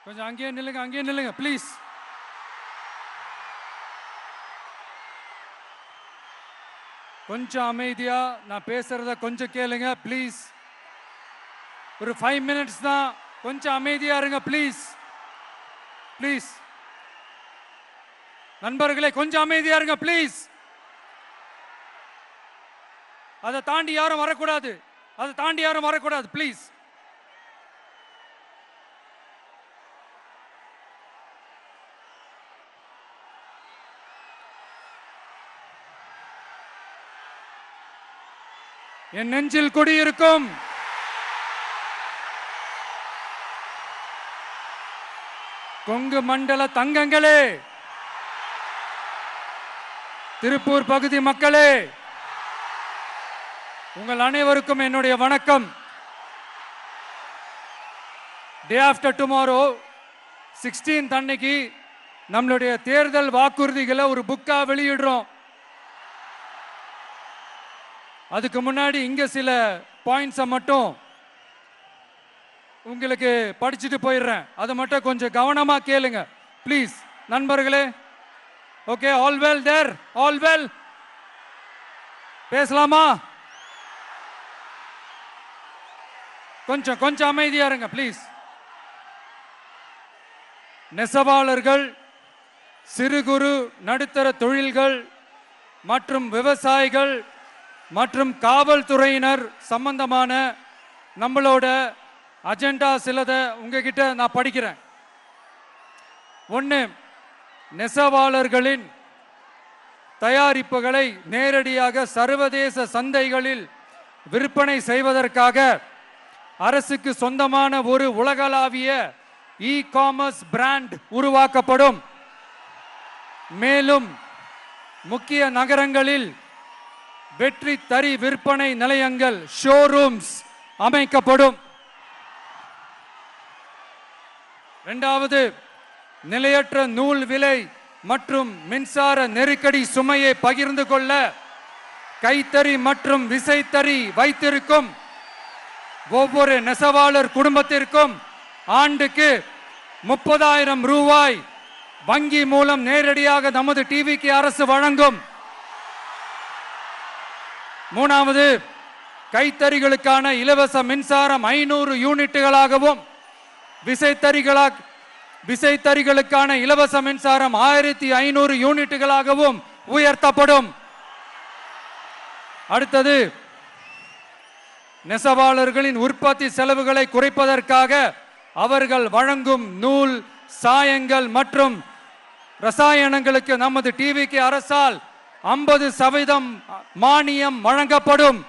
கொஞ்சம் அங்கேயே நில்லுங்க ப்ளீஸ். கொஞ்சம் அமைதியா நான் பேசுறத கொஞ்சம் கேளுங்க ப்ளீஸ். ஒரு 5 மினிட்ஸ் தான், கொஞ்சம் அமைதியா இருங்க ப்ளீஸ். ப்ளீஸ் நண்பர்களே, கொஞ்சம் அமைதியா இருங்க ப்ளீஸ். அதை தாண்டி யாரும் வரக்கூடாது ப்ளீஸ். என் நெஞ்சில் குடியிருக்கும் கொங்கு மண்டல தங்கங்களே, திருப்பூர் பகுதி மக்களே, உங்கள் அனைவருக்கும் என்னுடைய வணக்கம். டே ஆஃப்டர் டுமாரோ 16th அன்னைக்கு நம்மளுடைய தேர்தல் வாக்குறுதிகளை ஒரு புக்கா வெளியிடுறோம். அதுக்கு முன்னாடி இங்க சில பாயிண்ட்ஸை மட்டும் உங்களுக்கு படிச்சுட்டு போயிடுறேன். அதை மட்டும் கொஞ்சம் கவனமா கேளுங்க ப்ளீஸ் நண்பர்களே. Okay, all well there? All well? பேசலாமா? கொஞ்சம் அமைதியா இருங்க ப்ளீஸ். நெசவாளர்கள், சிறு குறு நடுத்தர தொழில்கள் மற்றும் விவசாயிகள் மற்றும் காவல்துறையினர் சம்பந்தமான நம்மளோட அஜெண்டா சிலதை உங்ககிட்ட நான் படிக்கிறேன். 1, நெசவாளர்களின் தயாரிப்புகளை நேரடியாக சர்வதேச சந்தைகளில் விற்பனை செய்வதற்காக அரசுக்கு சொந்தமான ஒரு உலகளாவிய இ-காமர்ஸ் பிராண்ட் உருவாக்கப்படும். மேலும் முக்கிய நகரங்களில் வெற்றி தறி விற்பனை நிலையங்கள், ஷோரூம்ஸ் அமைக்கப்படும். 2வது, நிலையற்ற நூல் விலை மற்றும் மின்சார நெருக்கடி சுமையை பகிர்ந்து கொள்ள கைத்தறி மற்றும் விசைத்தறி வைத்திருக்கும் ஒவ்வொரு நெசவாளர் குடும்பத்திற்கும் ஆண்டுக்கு 30,000 ரூபாய் வங்கி மூலம் நேரடியாக நமது டிவிக்கு அரசு வழங்கும். 3வது, கைத்தறிகளுக்கான இலவச மின்சாரம் 500 யூனிட்டுகளாகவும் விசைத்தறிகளுக்கான இலவச மின்சாரம் 1500 யூனிட்டுகளாகவும் உயர்த்தப்படும். அடுத்தது, நெசவாளர்களின் உற்பத்தி செலவுகளை குறைப்பதற்காக அவர்கள் வழங்கும் நூல், சாயங்கள் மற்றும் ரசாயனங்களுக்கு நமது டிவிக்கு அரசால் 50% மானியம் வழங்கப்படும்.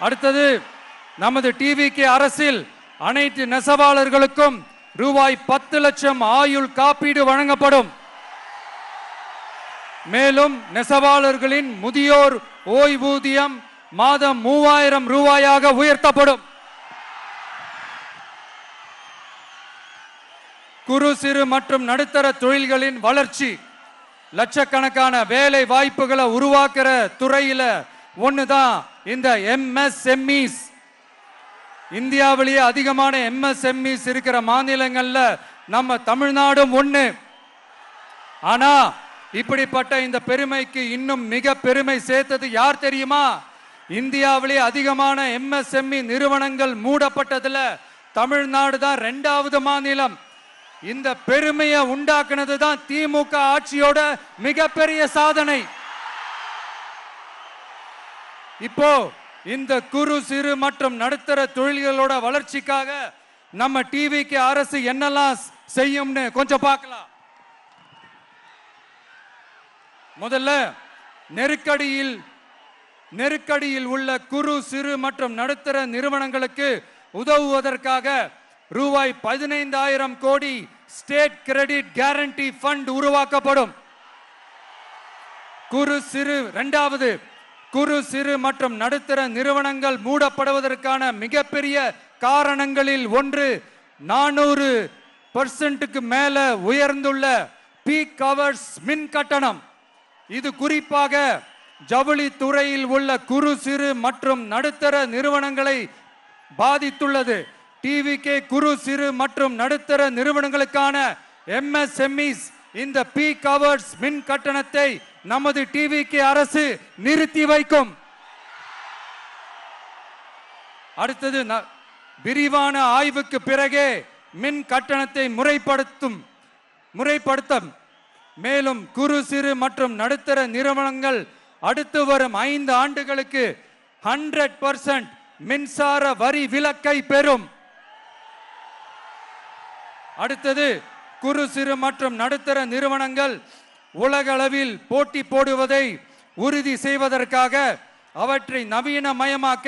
அடுத்தது, நமது டிவிக்கு அரசில் அனைத்து நெசவாளர்களுக்கும் ரூபாய் 10 லட்சம் ஆயுள் காப்பீடு வழங்கப்படும். மேலும் நெசவாளர்களின் முதியோர் ஓய்வூதியம் மாதம் 3000 ரூபாயாக உயர்த்தப்படும். குறு சிறு மற்றும் நடுத்தர தொழில்களின் வளர்ச்சி, லட்சக்கணக்கான வேலை வாய்ப்புகளை உருவாக்குற துறையில ஒண்ணுதான் இந்த எம்எஸ்எம்இஸ். இந்தியாவிலேயே அதிகமான எம்எஸ்எம்இஸ் இருக்கிற மாநிலங்கள்ல நம்ம தமிழ்நாடும் ஒண்ணு. ஆனா இப்படிப்பட்ட இந்த பெருமைக்கு இன்னும் மிக பெருமை சேர்த்தது யார் தெரியுமா? இந்தியாவிலேயே அதிகமான எம்எஸ்எம்இ நிறுவனங்கள் மூடப்பட்டதுல தமிழ்நாடு தான் 2வது மாநிலம். இந்த பெருமையை உண்டாக்குனது தான் திமுக ஆட்சியோட மிகப்பெரிய சாதனை. இப்போ இந்த குறு சிறு மற்றும் நடுத்தர தொழில்களோட வளர்ச்சிக்காக நம்ம டிவிக்கு அரசு என்னெல்லாம் செய்யும்னு கொஞ்சம் பார்க்கலாம். முதல்ல, நெருக்கடியில் உள்ள குறு சிறு மற்றும் நடுத்தர நிறுவனங்களுக்கு உதவுவதற்காக ரூபாய் 15,000 கோடி ஸ்டேட் கிரெடிட் கேரண்டி ஃபண்ட் உருவாக்கப்படும். இரண்டாவது, குறு சிறு மற்றும் நடுத்தர நிறுவனங்கள் மூடப்படுவதற்கான மிகப்பெரிய காரணங்களில் ஒன்று 400% மேல உயர்ந்துள்ள பீக் ஹவர்ஸ் மின் கட்டணம். இது குறிப்பாக ஜவுளி துறையில் உள்ள குறு சிறு மற்றும் நடுத்தர நிறுவனங்களை பாதித்துள்ளது. டிவிகே குறு சிறு மற்றும் நடுத்தர நிறுவனங்களுக்கான MSMEs இந்த பீக் ஹவர்ஸ் மின் கட்டணத்தை நமது டிவிகே அரசு நிறுத்தி வைக்கும். அடுத்தது விரிவான ஆய்வுக்கு பிறகே மின் கட்டணத்தை முறைப்படுத்தும். மேலும் குறு சிறு மற்றும் நடுத்தர நிறுவனங்கள் அடுத்து வரும் 5 ஆண்டுகளுக்கு 100% மின்சார வரி விலக்கை பெறும். அடுத்தது குறு சிறு மற்றும் நடுத்தர நிறுவனங்கள் உலகளவில் போட்டி போடுவதை உறுதி செய்வதற்காக அவற்றை நவீனமயமாக்க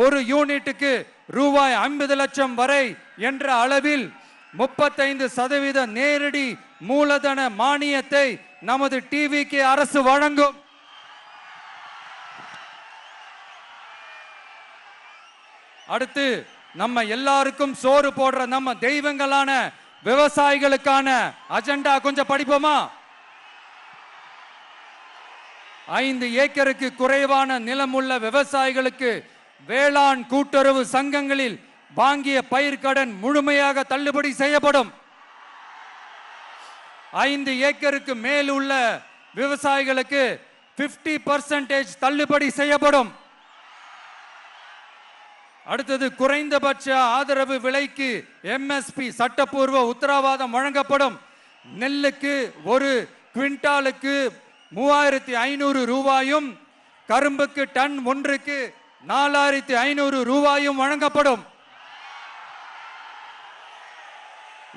ஒரு யூனிட்டுக்கு ரூபாய் 50 லட்சம் வரை என்ற அளவில் 35% நேரடி மூலதன மானியத்தை நமது டிவிகே அரசு வழங்கும். அடுத்து நம்ம எல்லாருக்கும் சோறு போடுற நம்ம தெய்வங்களான விவசாயிகளுக்கான அஜெண்டா கொஞ்சம் படிப்போமா? 5 ஏக்கருக்கு குறைவான நிலம் உள்ள விவசாயிகளுக்கு வேளாண் கூட்டுறவு சங்கங்களில் வாங்கிய பயிர்க்கடன் முழுமையாக தள்ளுபடி செய்யப்படும். 5 ஏக்கருக்கு மேல் உள்ள விவசாயிகளுக்கு 50% தள்ளுபடி செய்யப்படும். அடுத்தது குறைந்தபட்ச ஆதரவு விலைக்கு MSP சட்டப்பூர்வ உத்தரவாதம் வழங்கப்படும். நெல்லுக்கு ஒரு குவிண்டாலுக்கு 3500 ரூபாயும் கரும்புக்கு டன் ஒன்றுக்கு 4500 ரூபாயும் வழங்கப்படும்.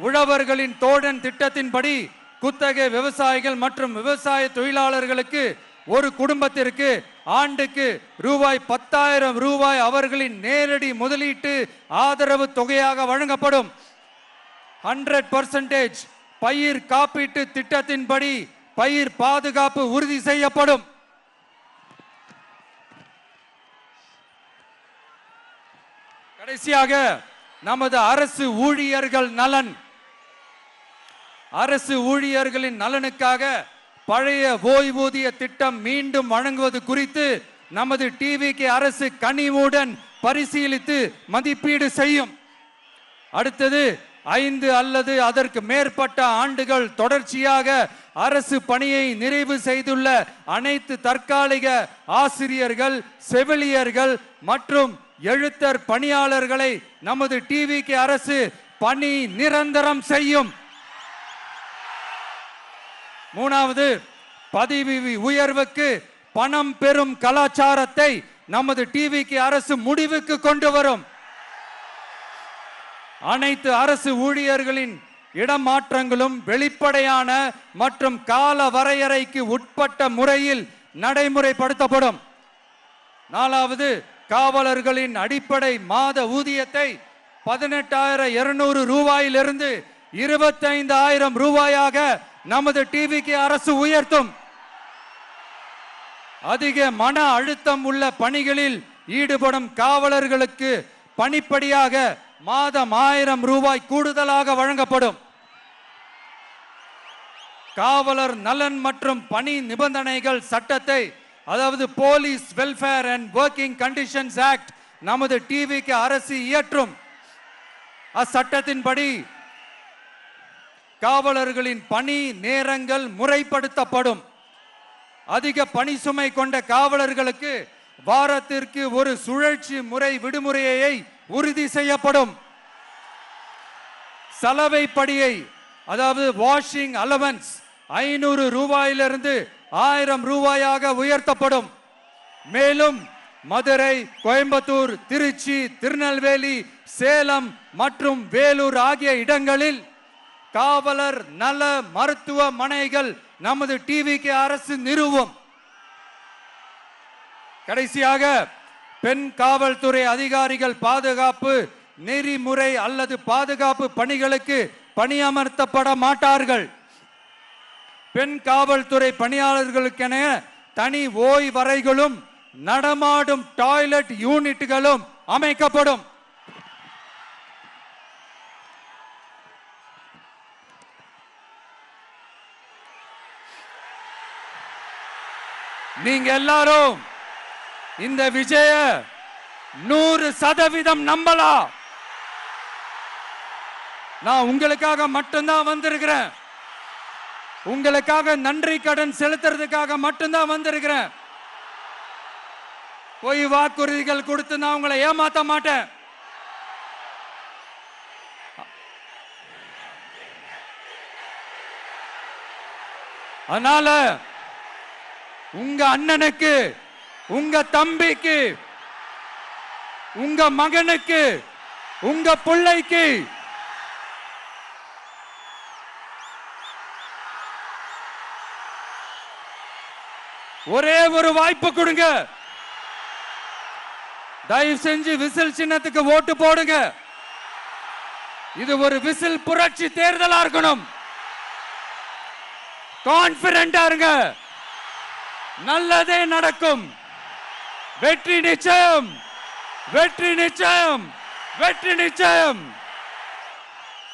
உழவர்களின் தோழன் திட்டத்தின்படி குத்தகை விவசாயிகள் மற்றும் விவசாய தொழிலாளர்களுக்கு ஒரு குடும்பத்திற்கு ஆண்டுக்கு ரூபாய் 10,000 ரூபாய் அவர்களின் நேரடி முதலீட்டு ஆதரவு தொகையாக வழங்கப்படும். 100% பயிர் காப்பீட்டு திட்டத்தின்படி பயிர் பாதுகாப்பு உறுதி செய்யப்படும். கடைசியாக நமது அரசு ஊழியர்களின் நலனுக்காக பழைய ஓய்வூதிய திட்டம் மீண்டும் வழங்குவது குறித்து நமது டிவிகே அரசு கனிவுடன் பரிசீலித்து மதிப்பீடு செய்யும். அடுத்தது 5 அல்லது அதற்கு மேற்பட்ட ஆண்டுகள் தொடர்ச்சியாக அரசு பணியை நிறைவு செய்துள்ள அனைத்து தற்காலிக ஆசிரியர்கள், செவிலியர்கள் மற்றும் எழுத்தர் பணியாளர்களை நமது டிவிகே அரசு பணி நிரந்தரம் செய்யும். 3வது, பதவி உயர்வுக்கு பணம் பெறும் கலாச்சாரத்தை நமது டிவிகே அரசு முடிவுக்கு கொண்டு வரும். அனைத்து அரசு ஊழியர்களின் இடமாற்றங்களும் வெளிப்படையான மற்றும் கால வரையறைக்கு உட்பட்ட முறையில் நடைமுறைப்படுத்தப்படும். 4வது, காவலர்களின் அடிப்படை மாத ஊதியத்தை 18,200 ரூபாயிலிருந்து 25,000 ரூபாயாக நமது டிவிகே அரசு உயர்த்தும். அதிக மன அழுத்தம் உள்ள பணிகளில் ஈடுபடும் காவலர்களுக்கு பணிப்படியாக மாதம் 1000 ரூபாய் கூடுதலாக வழங்கப்படும். காவலர் நலன் மற்றும் பணி நிபந்தனைகள் சட்டத்தை, அதாவது police welfare and working conditions act, நமது டிவிகே அரசு இயற்றும். அச்சட்டத்தின்படி காவலர்களின் பணி நேரங்கள் முறைப்படுத்தப்படும். அதிக பணி சுமை கொண்ட காவலர்களுக்கு வாரத்திற்கு ஒரு சுழற்சி முறை விடுமுறையை உறுதி செய்யப்படும். சலவைப்படியை, அதாவது வாஷிங் அலவன்ஸ் 500 ரூபாயிலிருந்து 1000 ரூபாயாக உயர்த்தப்படும். மேலும் மதுரை, கோயம்புத்தூர், திருச்சி, திருநெல்வேலி, சேலம் மற்றும் வேலூர் ஆகிய இடங்களில் காவலர் நல மருத்துவமனைகள் நமது டிவிகே அரசு நிறுவும். கடைசியாக பெண் காவல்துறை அதிகாரிகள் பாதுகாப்பு நெறிமுறை அல்லது பாதுகாப்பு பணிகளுக்கு பணியமர்த்தப்பட மாட்டார்கள். பெண் காவல்துறை பணியாளர்களுக்கென தனி ஓய்வறைகளும் நடமாடும் டாய்லெட் யூனிட்டுகளும் அமைக்கப்படும். நீங்க எல்லாரும் இந்த விஜய 100% நம்பலாம். நான் உங்களுக்காக மட்டும்தான் வந்திருக்கிறேன். உங்களுக்காக நன்றி கடன் செலுத்துறதுக்காக மட்டும்தான் வந்திருக்கிறேன். பொய் வாக்குறுதிகள் கொடுத்து நான் உங்களை ஏமாத்த மாட்டேன். அதனால உங்க அண்ணனுக்கு, உங்க தம்பிக்கு, உங்க மகனுக்கு, உங்க பிள்ளைக்கு ஒரே ஒரு வாய்ப்பு கொடுங்க. தயவு செஞ்சு விசில் சின்னத்துக்கு ஓட்டு போடுங்க. இது ஒரு விசில் புரட்சி தேர்தலா இருக்கணும். கான்பிடென்டா இருங்க. நல்லதே நடக்கும். வெற்றி நிச்சயம், வெற்றி நிச்சயம், வெற்றி நிச்சயம்.